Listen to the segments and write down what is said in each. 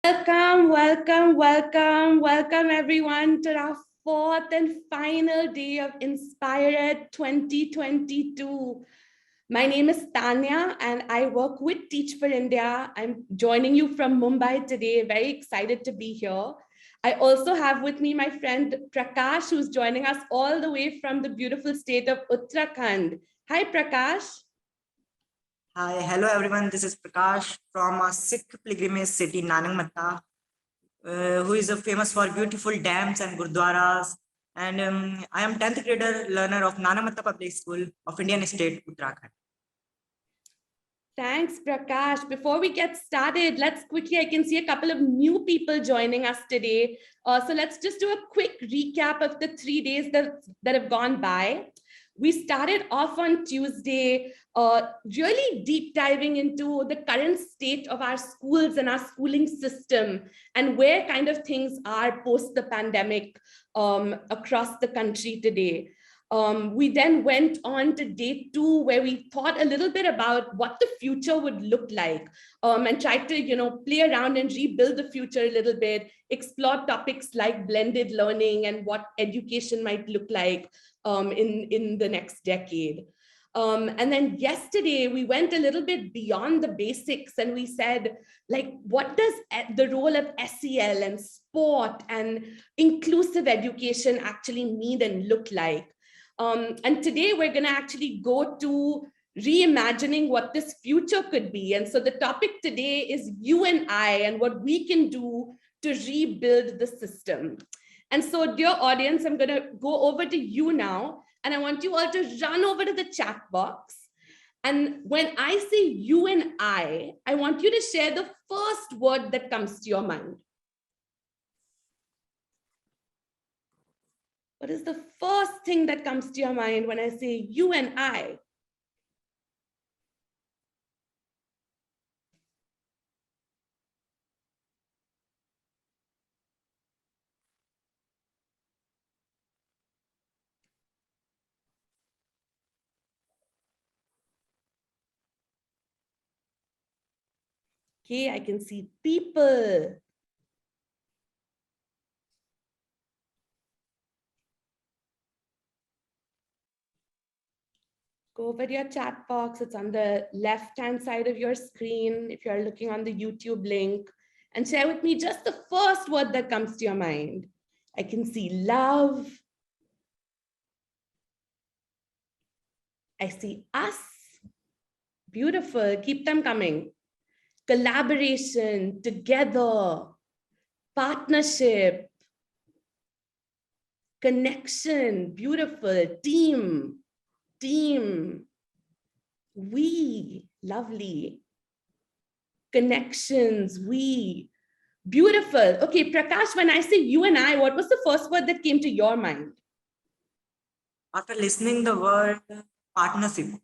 Welcome everyone to our fourth and final day of inspirED 2022. My name is Tanya and I work with Teach for India. I'm joining you from Mumbai today. Very excited to be here. I also have with me my friend Prakash, who's joining us all the way from the beautiful state of Uttarakhand. Hi, Prakash. Hi, hello everyone. This is Prakash from a Sikh pilgrimage city, Nanangmatta, who is famous for beautiful dams and gurdwaras. And I am 10th grader learner of Nanangmatta Public School of Indian State, Uttarakhand. Thanks, Prakash. Before we get started, let's quickly, I can see a couple of new people joining us today. So let's just do a quick recap of the 3 days that have gone by. We started off on Tuesday, really deep diving into the current state of our schools and our schooling system and where kind of things are post the pandemic across the country today. We then went on to day 2, where we thought a little bit about what the future would look like and tried to, play around and rebuild the future a little bit, explore topics like blended learning and what education might look like in the next decade. And then yesterday, we went a little bit beyond the basics and we said, like, what does the role of SEL and sport and inclusive education actually mean and look like? And today we're going to actually go to reimagining what this future could be. And so the topic today is you and I and what we can do to rebuild the system. And so, dear audience, I'm going to go over to you now, and I want you all to run over to the chat box. And when I say you and I want you to share the first word that comes to your mind. What is the first thing that comes to your mind when I say you and I? Okay, I can see people. Go over to your chat box. It's on the left-hand side of your screen if you're looking on the YouTube link, and share with me just the first word that comes to your mind. I can see love. I see us. Beautiful. Keep them coming. Collaboration, together, partnership, connection, beautiful, team, we, lovely, connections, we, beautiful. Okay, Prakash, when I say you and I, what was the first word that came to your mind? After listening the word partnership.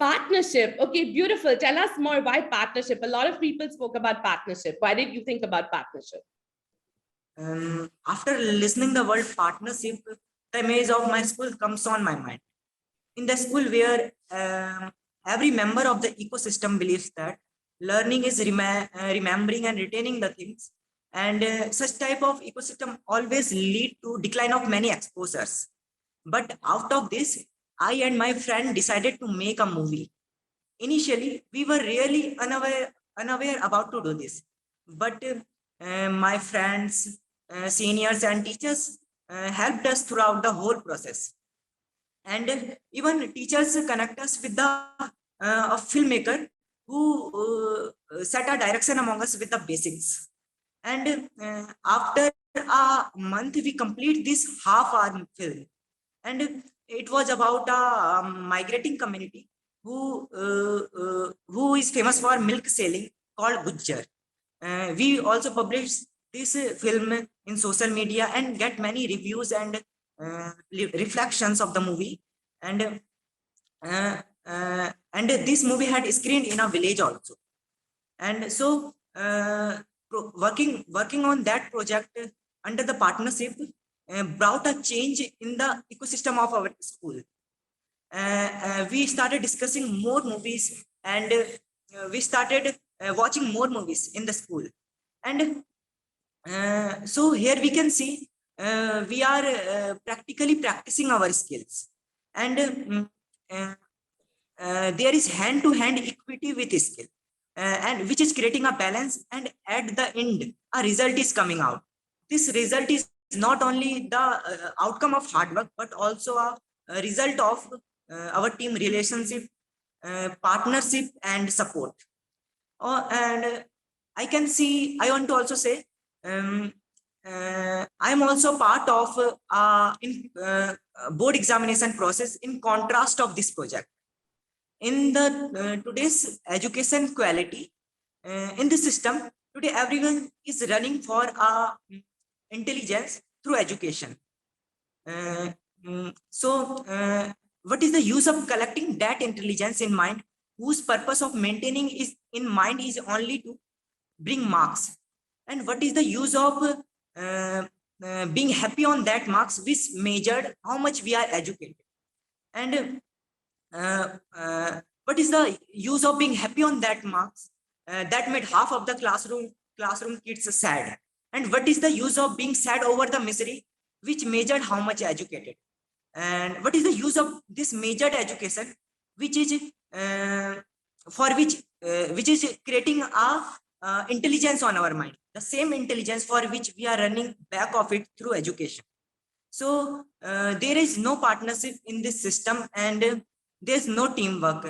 Partnership. Okay, beautiful. Tell us more. Why partnership? A lot of people spoke about partnership. Why did you think about partnership? After listening the word partnership, the image of my school comes on my mind. In the school where every member of the ecosystem believes that learning is remembering and retaining the things, and such type of ecosystem always lead to decline of many exposures. But out of this, I and my friend decided to make a movie. Initially, we were really unaware about to do this, but my friends, seniors, and teachers helped us throughout the whole process. And even teachers connect us with the a filmmaker who set a direction among us with the basics. And after a month, we complete this half-hour film, and it was about a migrating community who is famous for milk selling, called Gujjar. We also published this film in social media and get many reviews and reflections of the movie. And this movie had screened in a village also. And so working on that project under the partnership brought a change in the ecosystem of our school. We started discussing more movies, and we started watching more movies in the school. And so here we can see we are practically practicing our skills, and there is hand-to-hand equity with skill, and which is creating a balance, and at the end a result is coming out. This result is not only the outcome of hard work, but also a result of our team relationship, partnership and support. And I can see, I want to also say, I am also part of in board examination process in contrast of this project. In the today's education quality, in the system, today everyone is running for intelligence through education. Uh, what is the use of collecting that intelligence in mind, whose purpose of maintaining is in mind is only to bring marks? And what is the use of being happy on that marks, which measured how much we are educated? And what is the use of being happy on that marks that made half of the classroom kids sad? And what is the use of being sad over the misery, which measured how much educated? And what is the use of this measured education, which is which is creating a intelligence on our mind, the same intelligence for which we are running back of it through education? So there is no partnership in this system, and there's no teamwork.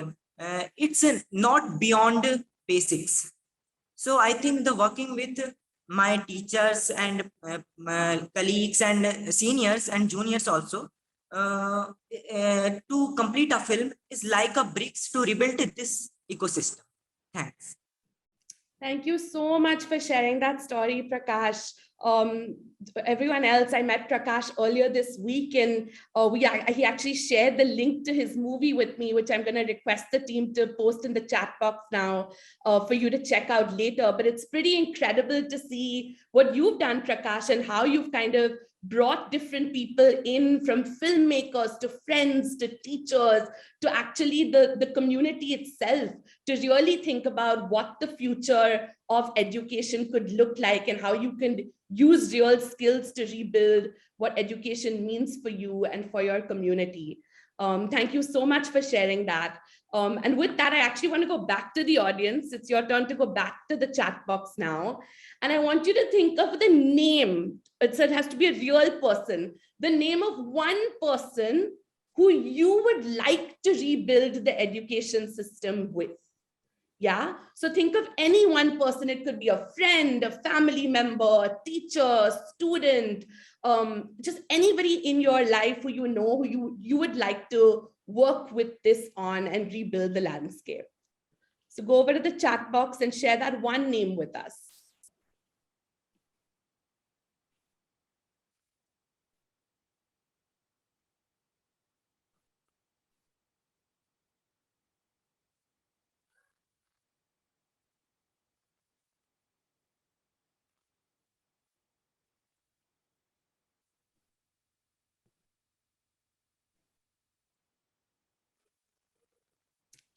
It's not beyond basics. So I think the working with my teachers and my colleagues and seniors and juniors also to complete a film is like a bricks to rebuild this ecosystem. Thanks. Thank you so much for sharing that story, Prakash. Everyone else, I met Prakash earlier this week, and he actually shared the link to his movie with me, which I'm going to request the team to post in the chat box now for you to check out later. But it's pretty incredible to see what you've done, Prakash, and how you've kind of brought different people in, from filmmakers to friends to teachers to actually the community itself, to really think about what the future of education could look like and how you can use real skills to rebuild what education means for you and for your community. Thank you so much for sharing that. And with that, I actually want to go back to the audience. It's your turn to go back to the chat box now. And I want you to think of the name. It has to be a real person. The name of one person who you would like to rebuild the education system with. Yeah. So think of any one person. It could be a friend, a family member, a teacher, student, just anybody in your life who you know, who you would like to work with this on and rebuild the landscape. So go over to the chat box and share that one name with us.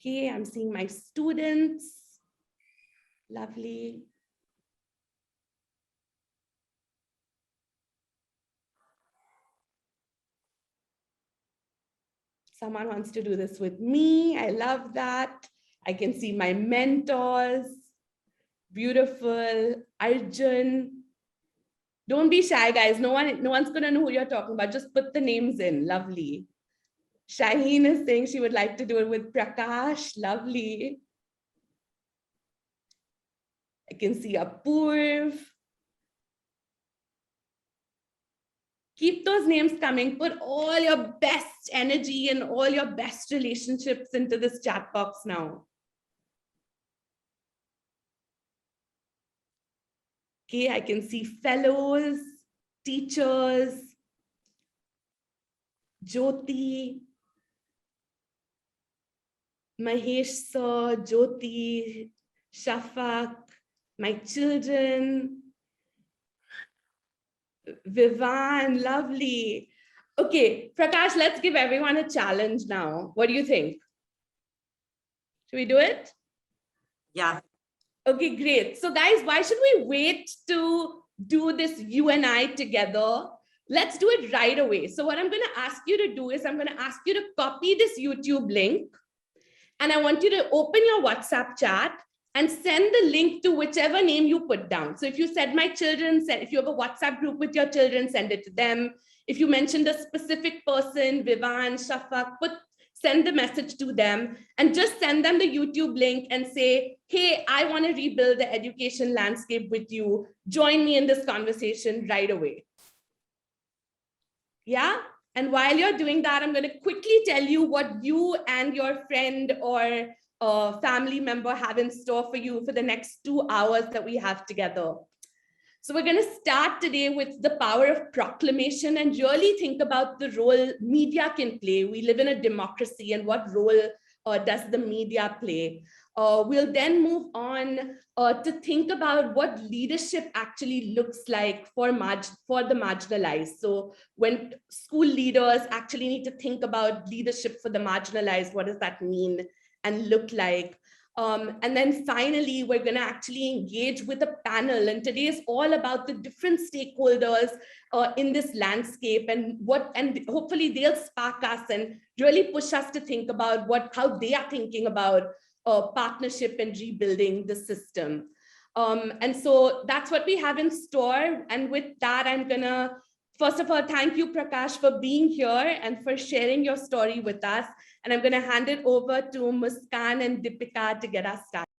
Okay, I'm seeing my students. Lovely. Someone wants to do this with me. I love that. I can see my mentors. Beautiful. Arjun. Don't be shy, guys. No one's gonna know who you're talking about. Just put the names in. Lovely. Shaheen is saying she would like to do it with Prakash. Lovely. I can see Apurv. Keep those names coming. Put all your best energy and all your best relationships into this chat box now. Okay, I can see fellows, teachers, Jyoti, Mahesh sir, Jyoti, Shafak, my children, Vivan, lovely. Okay, Prakash, let's give everyone a challenge now. What do you think? Should we do it? Yeah. Okay, great. So guys, why should we wait to do this, you and I together? Let's do it right away. So what I'm going to ask you to do is I'm going to ask you to copy this YouTube link, and I want you to open your WhatsApp chat and send the link to whichever name you put down. So if you said my children, if you have a WhatsApp group with your children, send it to them. If you mentioned a specific person, Vivan, Shafak, send the message to them and just send them the YouTube link and say, hey, I want to rebuild the education landscape with you. Join me in this conversation right away. Yeah. And while you're doing that, I'm going to quickly tell you what you and your friend or family member have in store for you for the next 2 hours that we have together. So we're going to start today with the power of proclamation and really think about the role media can play. We live in a democracy, and what role does the media play? We'll then move on to think about what leadership actually looks like for the marginalized. So when school leaders actually need to think about leadership for the marginalized, what does that mean and look like? And then finally, we're going to actually engage with a panel. And today is all about the different stakeholders in this landscape and hopefully they'll spark us and really push us to think about how they are thinking about partnership and rebuilding the system. And so that's what we have in store. And with that, I'm going to, first of all, thank you, Prakash, for being here and for sharing your story with us. And I'm going to hand it over to Muskan and Deepika to get us started.